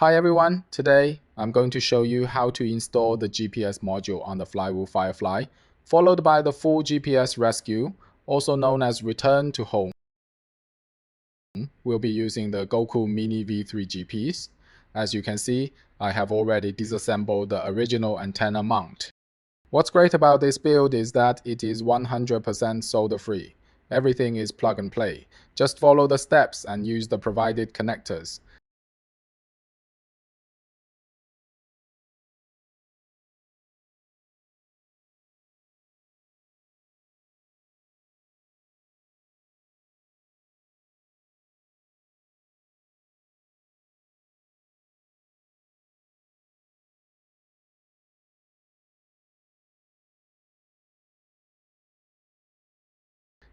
Hi everyone, today I'm going to show you how to install the GPS module on the Flywoo Firefly, followed by the full GPS rescue, also known as return to home. We'll be using the GOKU MINI V3 GPS. As you can see, I have already disassembled the original antenna mount. What's great about this build is that it is 100% solder free. Everything is plug and play. Just follow the steps and use the provided connectors.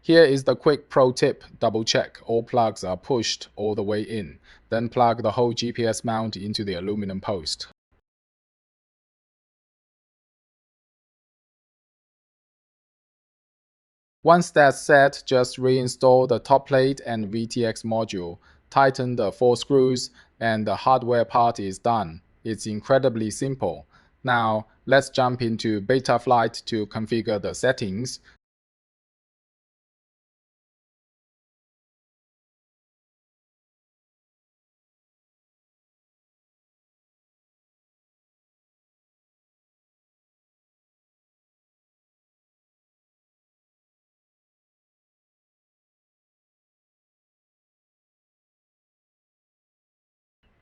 Here is the quick pro tip: double check all plugs are pushed all the way in, then plug the whole GPS mount into the aluminum post. Once that's set, just reinstall the top plate and VTX module, tighten the 4 screws, and the hardware part is done. It's incredibly simple. Now, let's jump into Betaflight to configure the settings.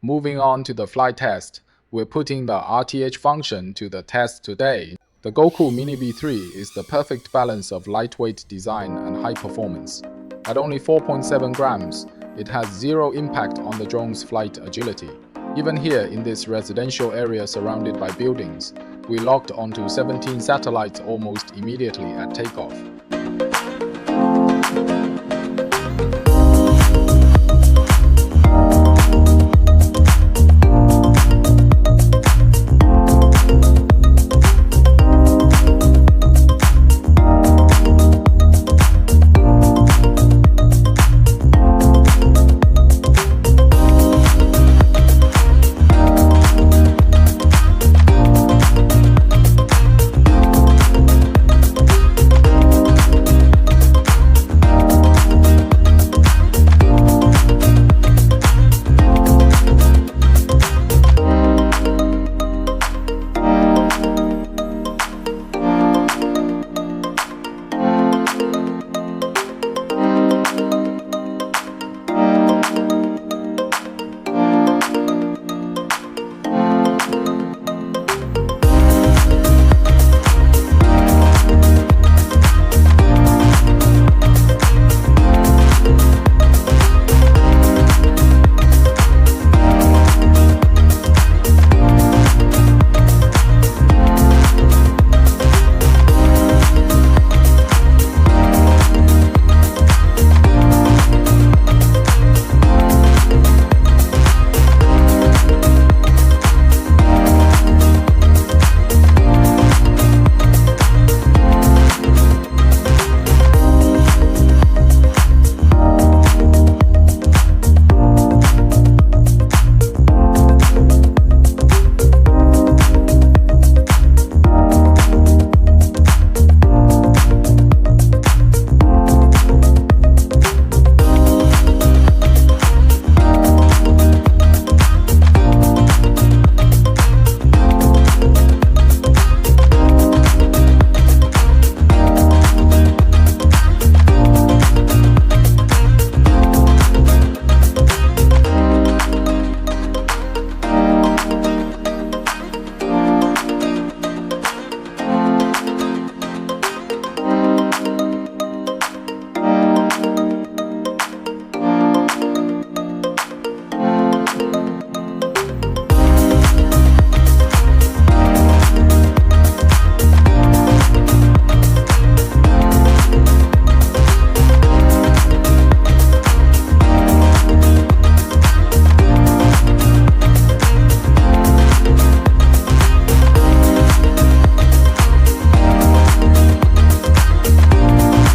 Moving on to the flight test, we're putting the RTH function to the test today. The GOKU MINI V3 is the perfect balance of lightweight design and high performance. At only 4.7 grams, it has zero impact on the drone's flight agility. Even here in this residential area surrounded by buildings, we locked onto 17 satellites almost immediately at takeoff.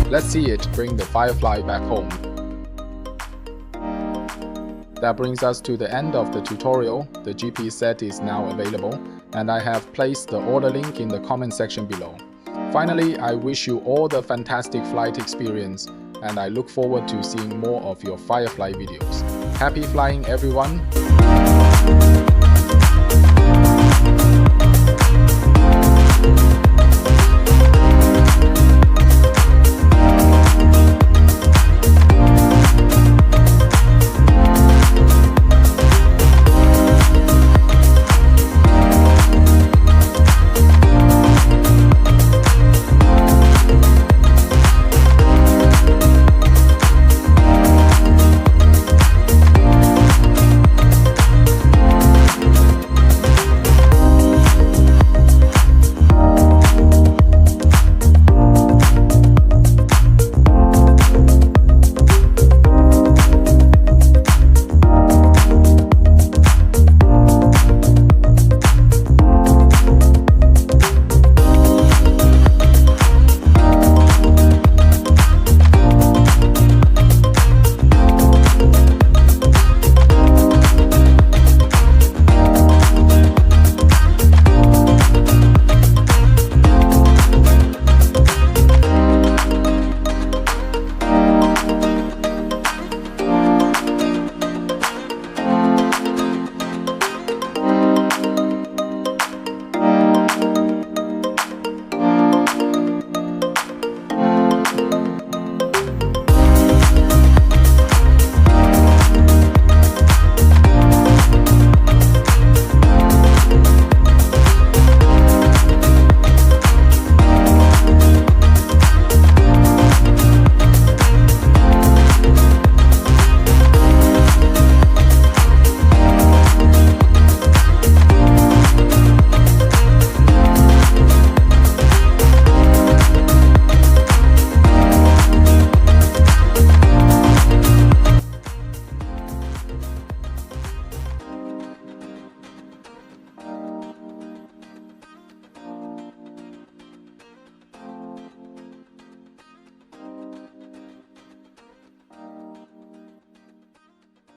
Let's see it bring the Firefly back home. That brings us to the end of the tutorial. The GPS set is now available, and I have placed the order link in the comment section below. Finally, I wish you all the fantastic flight experience, and I look forward to seeing more of your Firefly videos. Happy flying, everyone!